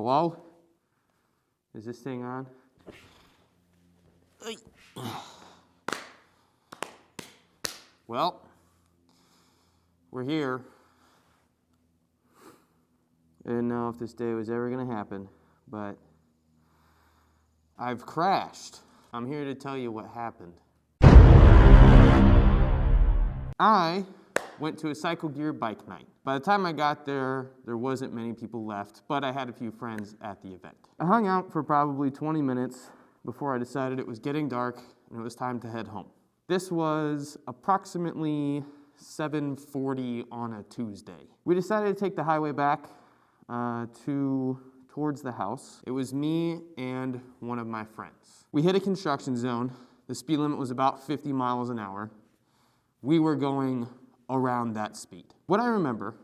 Hello? Is this thing on? Well, we're here. I didn't know if this day was ever going to happen, but I've crashed. I'm here to tell you what happened. I went to a cycle gear bike night. By the time I got there, there wasn't many people left, but I had a few friends at the event. I hung out for probably 20 minutes before I decided it was getting dark and it was time to head home. This was approximately 7:40 on a Tuesday. We decided to take the highway back towards the house. It was me and one of my friends. We hit a construction zone. The speed limit was about 50 miles an hour. We were going around that speed. What I remember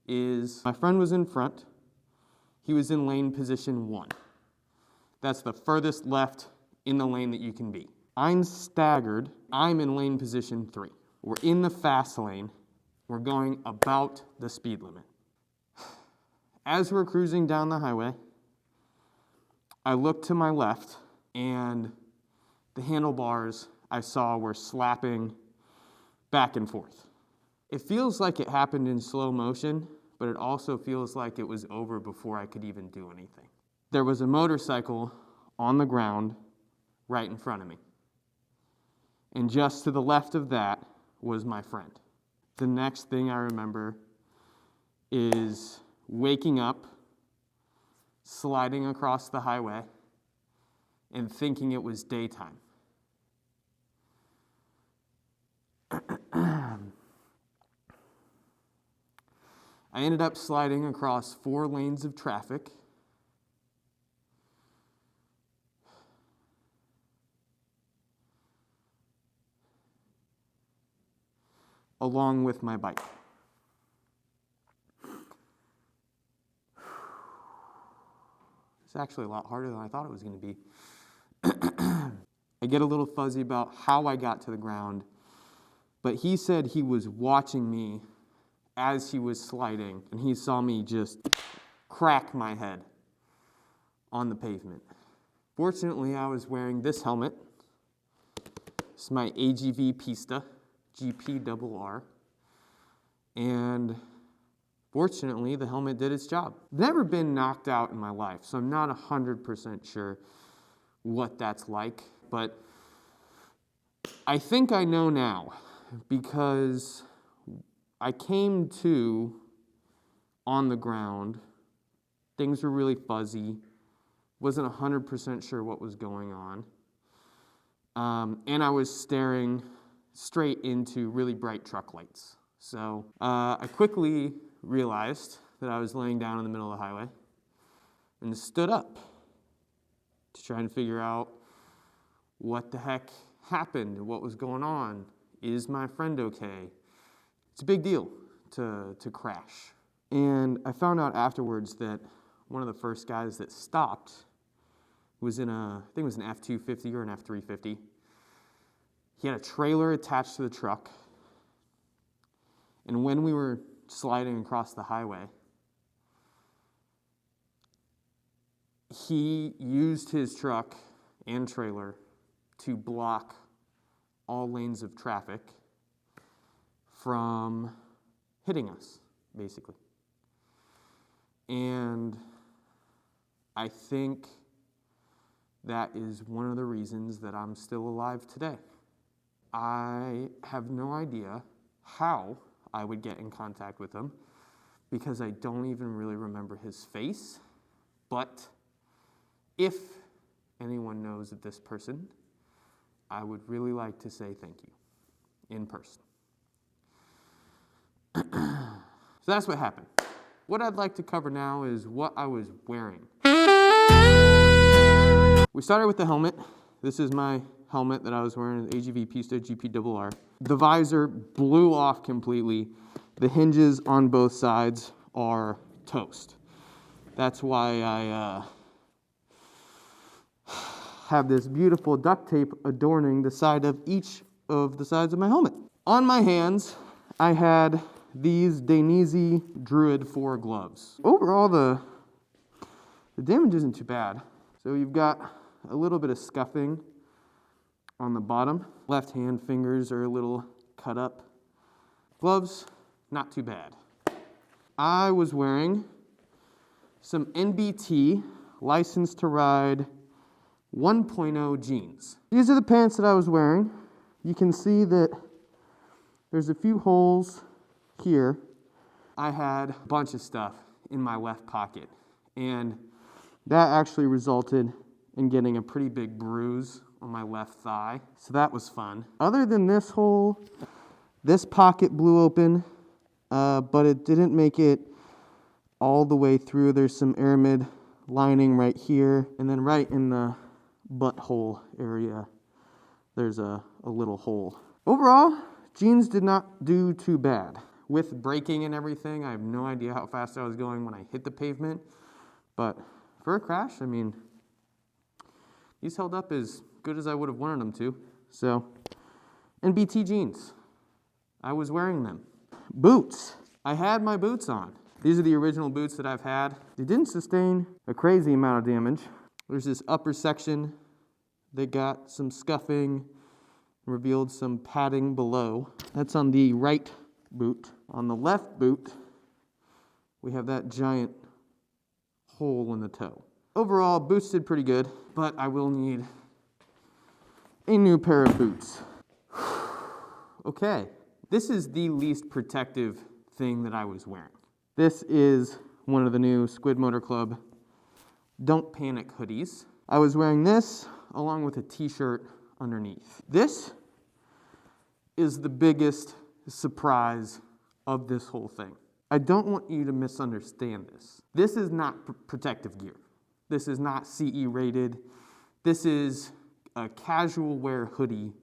is my friend was in front. He was in lane position 1. That's the furthest left in the lane that you can be. I'm staggered. I'm in lane position 3. We're in the fast lane. We're going about the speed limit. As we're cruising down the highway, I looked to my left, and the handlebars I saw were slapping back and forth. It feels like it happened in slow motion, but it also feels like it was over before I could even do anything. There was a motorcycle on the ground right in front of me. And just to the left of that was my friend. The next thing I remember is waking up, sliding across the highway, and thinking it was daytime. I ended up sliding across 4 lanes of traffic. Along with my bike. It's actually a lot harder than I thought it was going to be. I get a little fuzzy about how I got to the ground, but he said he was watching me as he was sliding, and he saw me just crack my head on the pavement. Fortunately, I was wearing this helmet. It's my AGV Pista GPRR, and fortunately, the helmet did its job. Never been knocked out in my life, so I'm not 100% sure what that's like, but I think I know now, because I came to on the ground. Things were really fuzzy. Wasn't 100% sure what was going on. And I was staring straight into really bright truck lights. So I quickly realized that I was laying down in the middle of the highway and stood up to try and figure out what the heck happened, what was going on. Is my friend okay? It's a big deal to crash. And I found out afterwards that one of the first guys that stopped was in I think it was an F-250 or an F-350. He had a trailer attached to the truck. And when we were sliding across the highway, he used his truck and trailer to block all lanes of traffic from hitting us, basically. And I think that is one of the reasons that I'm still alive today. I have no idea how I would get in contact with him, because I don't even really remember his face. But if anyone knows of this person, I would really like to say thank you in person. So that's what happened. What I'd like to cover now is what I was wearing. We started with the helmet. This is my helmet that I was wearing, the AGV Pista GPRR. The visor blew off completely. The hinges on both sides are toast. That's why I have this beautiful duct tape adorning the side of each of the sides of my helmet. On my hands, I had these Dainese Druid 4 gloves. Overall, The damage isn't too bad. So you've got a little bit of scuffing on the bottom. Left hand fingers are a little cut up. Gloves, not too bad. I was wearing some NBT License to Ride 1.0 jeans. These are the pants that I was wearing. You can see that there's a few holes here. I had a bunch of stuff in my left pocket, and that actually resulted in getting a pretty big bruise on my left thigh, so that was fun. Other than this hole, this pocket blew open, but it didn't make it all the way through. There's some aramid lining right here, and then right in the butthole area, there's a little hole. Overall, jeans did not do too bad. With braking and everything, I have no idea how fast I was going when I hit the pavement, but for a crash, I mean, these held up as good as I would have wanted them to. So, NBT jeans, I was wearing them. Boots, I had my boots on. These are the original boots that I've had. They didn't sustain a crazy amount of damage. There's this upper section that got some scuffing, revealed some padding below. That's on the right boot. On the left boot, we have that giant hole in the toe. Overall, boots did pretty good, but I will need a new pair of boots. Okay, this is the least protective thing that I was wearing. This is one of the new Squid Motor Club Don't Panic hoodies. I was wearing this along with a t-shirt underneath. This is the biggest surprise of this whole thing. I don't want you to misunderstand this. This is not protective gear. This is not CE rated. This is a casual wear hoodie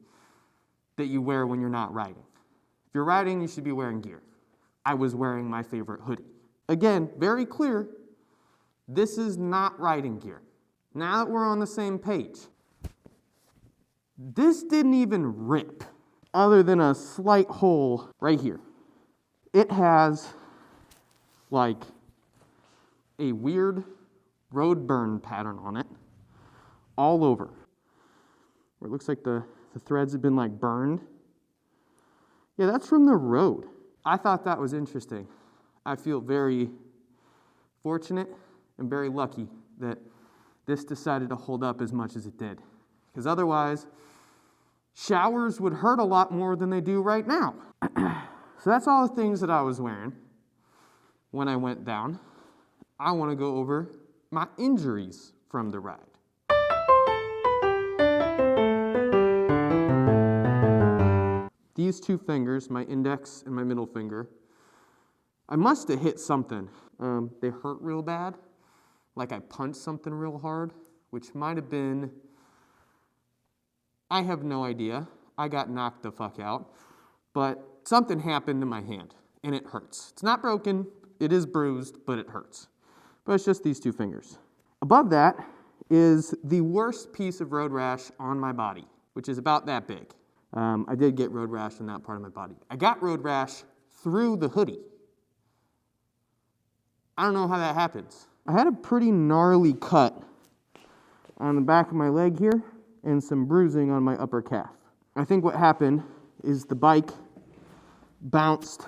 that you wear when you're not riding. If you're riding, you should be wearing gear. I was wearing my favorite hoodie. Again, very clear, this is not riding gear. Now that we're on the same page, this didn't even rip, other than a slight hole right here. It has like a weird road burn pattern on it all over. Where it looks like the threads have been like burned. Yeah, that's from the road. I thought that was interesting. I feel very fortunate and very lucky that this decided to hold up as much as it did. Because otherwise, showers would hurt a lot more than they do right now. So that's all the things that I was wearing when I went down. I want to go over my injuries from the ride. These two fingers, my index and my middle finger, I must have hit something. They hurt real bad, like I punched something real hard, which might have been, I have no idea. I got knocked the fuck out, but something happened to my hand, and it hurts. It's not broken, it is bruised, but it hurts. But it's just these two fingers. Above that is the worst piece of road rash on my body, which is about that big. I did get road rash in that part of my body. I got road rash through the hoodie. I don't know how that happens. I had a pretty gnarly cut on the back of my leg here and some bruising on my upper calf. I think what happened is the bike bounced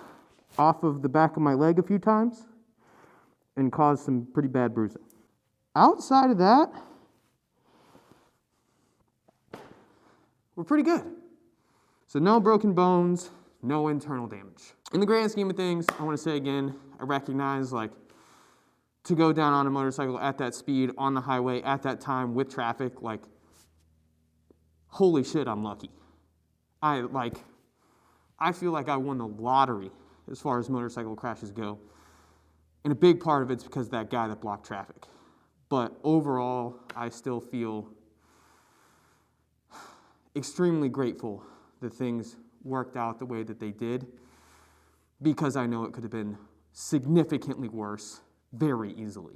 off of the back of my leg a few times and caused some pretty bad bruising. Outside of that, we're pretty good. So no broken bones, no internal damage. In the grand scheme of things, I want to say again, I recognize to go down on a motorcycle at that speed on the highway at that time with traffic, holy shit, I'm lucky. I feel like I won the lottery as far as motorcycle crashes go. And a big part of it's because of that guy that blocked traffic. But overall, I still feel extremely grateful that things worked out the way that they did, because I know it could have been significantly worse very easily.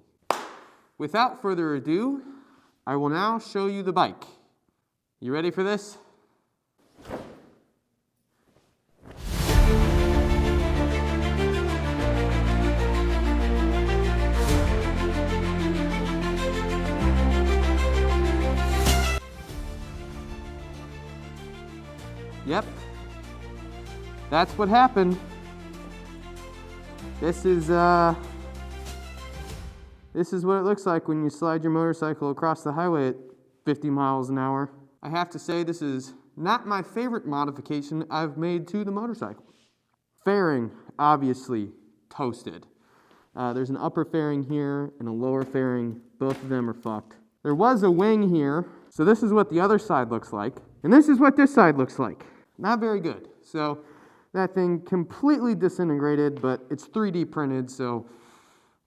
Without further ado, I will now show you the bike. You ready for this? that's what happened. This is what it looks like when you slide your motorcycle across the highway at 50 miles an hour. I have to say this is not my favorite modification I've made to the motorcycle. Fairing, obviously, toasted. There's an upper fairing here and a lower fairing. Both of them are fucked. There was a wing here, so this is what the other side looks like. And this is what this side looks like. Not very good. So that thing completely disintegrated, but it's 3D printed, so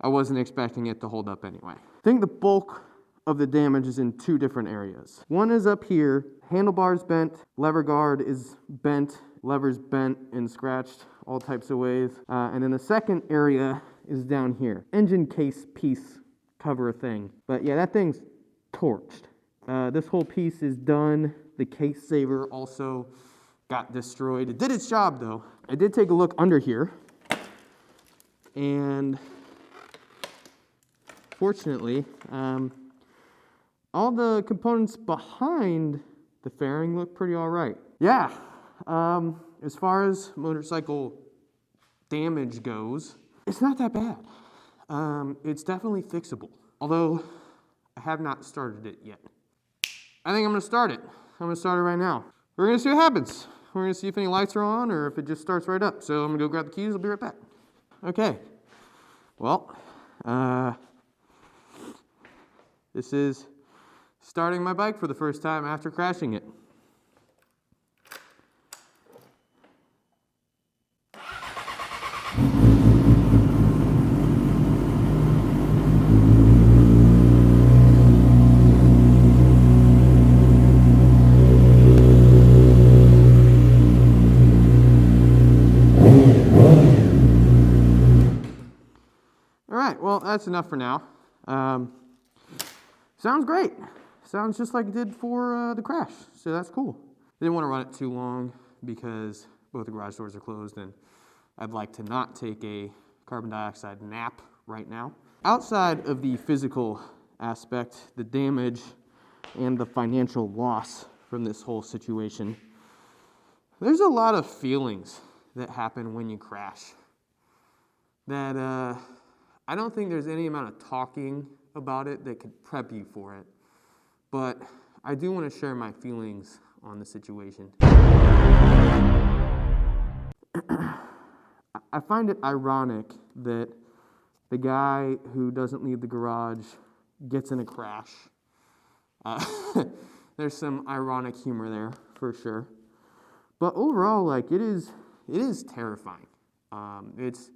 I wasn't expecting it to hold up anyway. I think the bulk of the damage is in two different areas. One is up here, handlebar's bent, lever guard is bent, lever's bent and scratched all types of ways. And then the second area is down here. Engine case piece cover thing. But yeah, that thing's torched. This whole piece is done. The case saver also got destroyed. It did its job though. I did take a look under here, and fortunately, all the components behind the fairing look pretty all right. Yeah, as far as motorcycle damage goes, it's not that bad. It's definitely fixable, although I have not started it yet. I think I'm gonna start it. I'm gonna start it right now. We're gonna see what happens. We're gonna see if any lights are on or if it just starts right up. So I'm gonna go grab the keys, I'll be right back. Okay, well, this is starting my bike for the first time after crashing it. Well, that's enough for now. Sounds great. Sounds just like it did for the crash, so that's cool. I didn't want to run it too long because both the garage doors are closed and I'd like to not take a carbon dioxide nap right now. Outside of the physical aspect, the damage and the financial loss from this whole situation, there's a lot of feelings that happen when you crash that I don't think there's any amount of talking about it that could prep you for it, but I do want to share my feelings on the situation. I find it ironic that the guy who doesn't leave the garage gets in a crash. There's some ironic humor there, for sure. But overall, like, it is terrifying. It's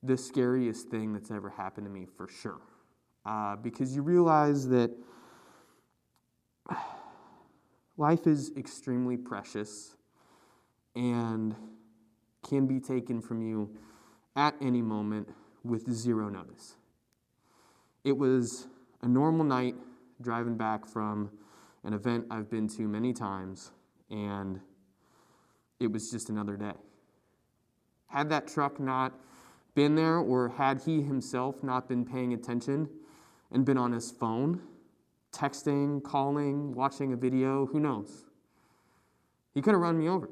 the scariest thing that's ever happened to me, for sure. Because you realize that life is extremely precious and can be taken from you at any moment with zero notice. It was a normal night driving back from an event I've been to many times, and it was just another day. Had that truck not been there, or had he himself not been paying attention and been on his phone, texting, calling, watching a video, who knows? He could have run me over.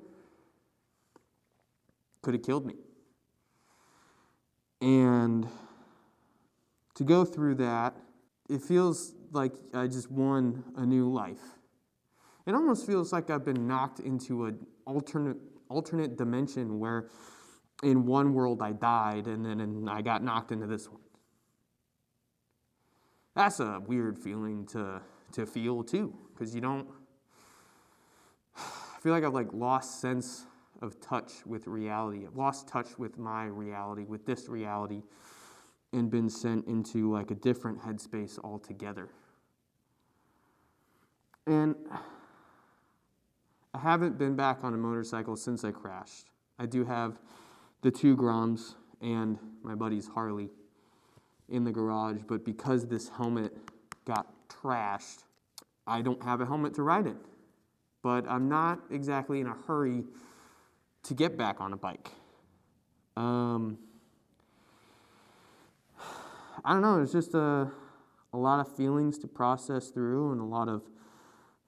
Could have killed me. And to go through that, it feels like I just won a new life. It almost feels like I've been knocked into an alternate dimension where in one world I died and then I got knocked into this one. That's a weird feeling to feel too, because you don't, I feel like I've lost sense of touch with reality. I've lost touch with my reality, with this reality, and been sent into a different headspace altogether. And I haven't been back on a motorcycle since I crashed. I do have the 2 Groms and my buddy's Harley in the garage, but because this helmet got trashed, I don't have a helmet to ride in. But I'm not exactly in a hurry to get back on a bike. I don't know, it's just a lot of feelings to process through and a lot of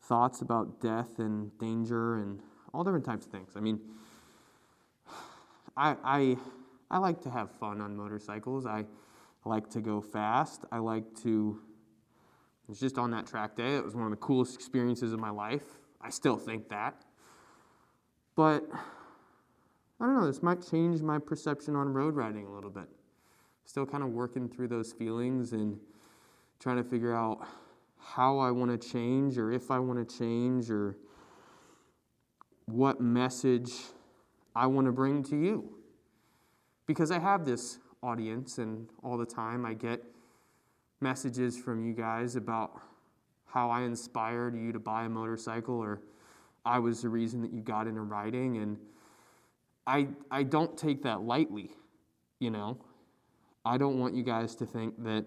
thoughts about death and danger and all different types of things. I mean, I like to have fun on motorcycles. I like to go fast. I was just on that track day. It was one of the coolest experiences of my life. I still think that. But I don't know, this might change my perception on road riding a little bit. Still kind of working through those feelings and trying to figure out how I want to change, or if I want to change, or what message I want to bring to you. Because I have this audience, and all the time I get messages from you guys about how I inspired you to buy a motorcycle, or I was the reason that you got into riding, and I don't take that lightly, you know. I don't want you guys to think that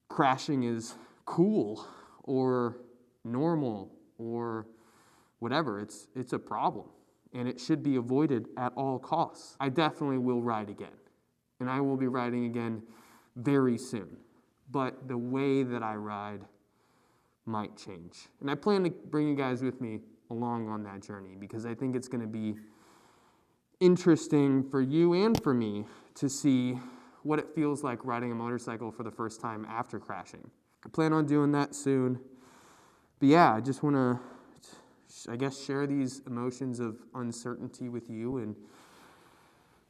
crashing is cool or normal or whatever. It's a problem, and it should be avoided at all costs. I definitely will ride again, and I will be riding again very soon. But the way that I ride might change. And I plan to bring you guys with me along on that journey, because I think it's going to be interesting for you and for me to see what it feels like riding a motorcycle for the first time after crashing. I plan on doing that soon. But yeah, I just want to, I guess, share these emotions of uncertainty with you and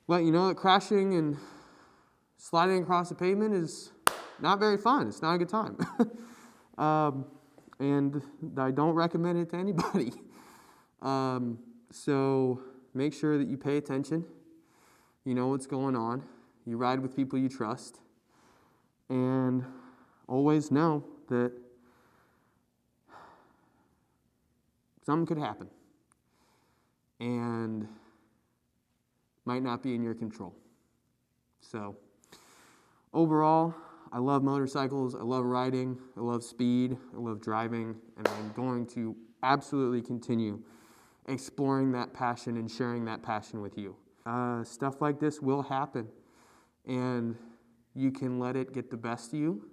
let you know that crashing and sliding across the pavement is not very fun. It's not a good time. And I don't recommend it to anybody. So make sure that you pay attention. You know what's going on. You ride with people you trust. And always know that something could happen. And might not be in your control. So overall, I love motorcycles, I love riding, I love speed, I love driving, and I'm going to absolutely continue exploring that passion and sharing that passion with you. Stuff like this will happen, and you can let it get the best of you.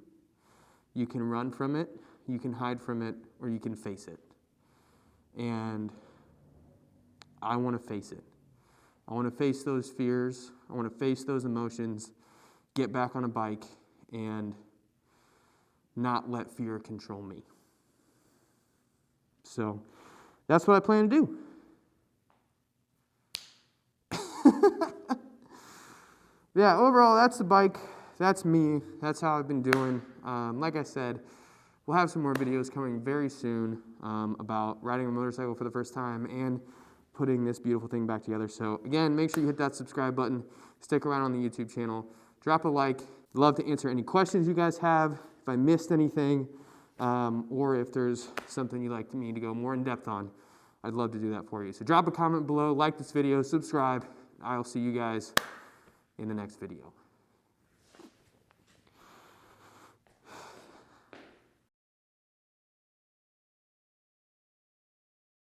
You can run from it, you can hide from it, or you can face it. And I want to face it. I want to face those fears, I want to face those emotions, get back on a bike, and not let fear control me. So that's what I plan to do. Yeah, overall, that's the bike. That's me. That's how I've been doing. Like I said, we'll have some more videos coming very soon about riding a motorcycle for the first time and putting this beautiful thing back together. So again, make sure you hit that subscribe button. Stick around on the YouTube channel. Drop a like. I'd love to answer any questions you guys have, if I missed anything, or if there's something you'd like me to go more in depth on. I'd love to do that for you. So drop a comment below, like this video, subscribe. I'll see you guys in the next video.